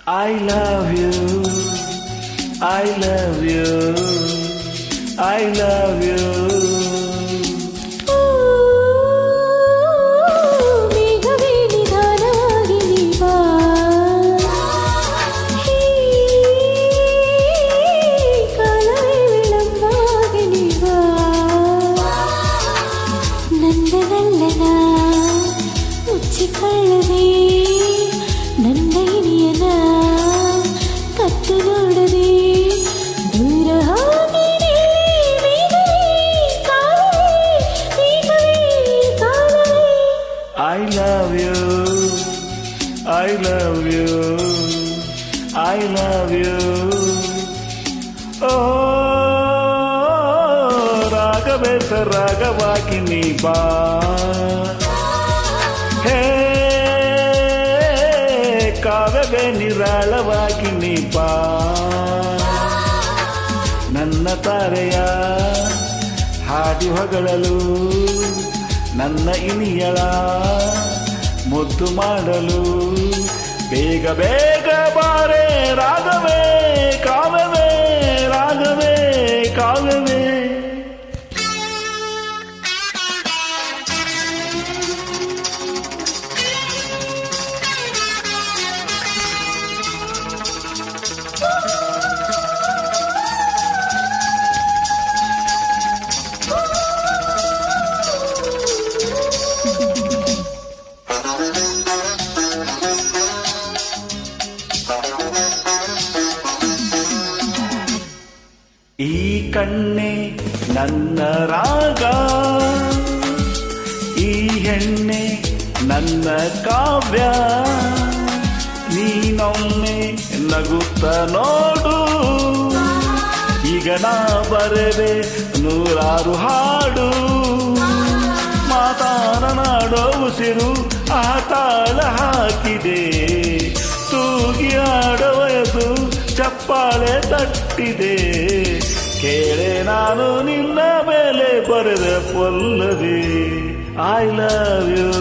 I love you, I love you, I love you. ಮೇಘವೇ ನಿಧಾನವಾಗಿ ನೀ ಬಾ, ಕಾಲವೇ ವಿಳಂಬವಾಗಿ ನೀ ಬಾ. ನಂದನಲ್ಲನ ಮುಚ್ಚಿಕೊಳ್ಳದೆ ನನ್ನ ಹಿರಿಯನ ಕತ್ತು ನೋಡದೆ ದೂರ ಹೋಗಿರಿ. I love you, I love you, I love you. Oh, ರಾಗವೇ ಸರಾಗವಾಗಿ ನೀ ಬಾ, ಹೇ ಕಾವ್ಯವೇ ನಿರಾಳವಾಗಿ ನೀ ಬಾ. ನನ್ನ ತಾರೆಯ ಹಾಡಿ ಹೊಗಳಲು, ನನ್ನ ಇನಿಯಳ ಮುದ್ದು ಮಾಡಲು, ಬೇಗ ಬೇಗ ಬಾರೆ ರಾಗವೇ ಕಾವ್ಯವೇ, ರಾಗವೇ ಕಾವ್ಯವೇ. ಈ ಕಣ್ಣೆ ನನ್ನ ರಾಗ, ಈ ಹೆಣ್ಣೆ ನನ್ನ ಕಾವ್ಯ. ನೀನೊಮ್ಮೆ ನಗುತ್ತ ನೋಡು, ಈಗ ನಾ ಬರೆದೆ ನೂರಾರು ಹಾಡು. ಮಾತಾಡನಾಡೋ ಉಸಿರು ಆ ತಾಳ ಹಾಕಿದೆ, ತೂಗಿ ಆಡೋ ವಯಸ್ಸು ಚಪ್ಪಾಳೆ ತಟ್ಟಿದೆ. ಕೇಳೆ ನಾನು ನಿನ್ನ ಮೇಲೆ ಬರೆದ ಪಲ್ಲವಿ. I love you,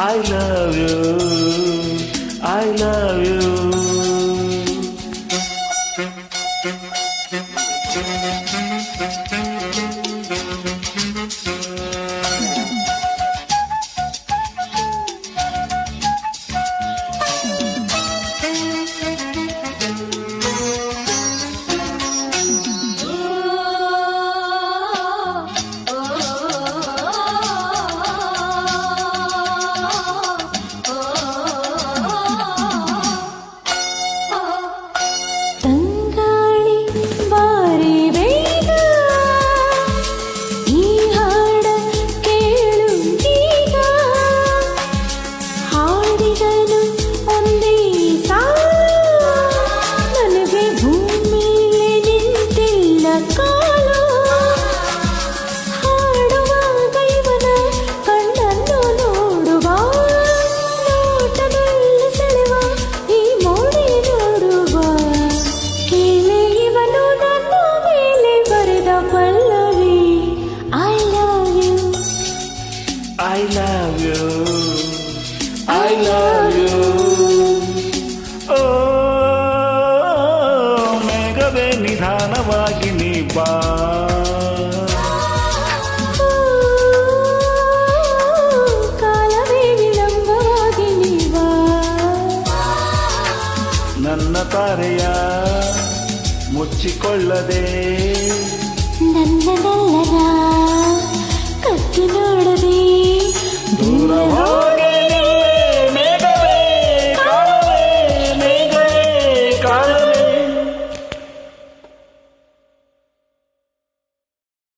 I love you, I love you. I love you, I love you. Oh, ಮೇಘವೇ ನಿಧಾನವಾಗಿ ನೀ ಬಾ, ಕಾಲವೇ ವಿಳಂಬವಾಗಿ ನೀ ಬಾ. ನನ್ನ ತಾರೆಯ ಮುಚ್ಚಿಕೊಳ್ಳದೆ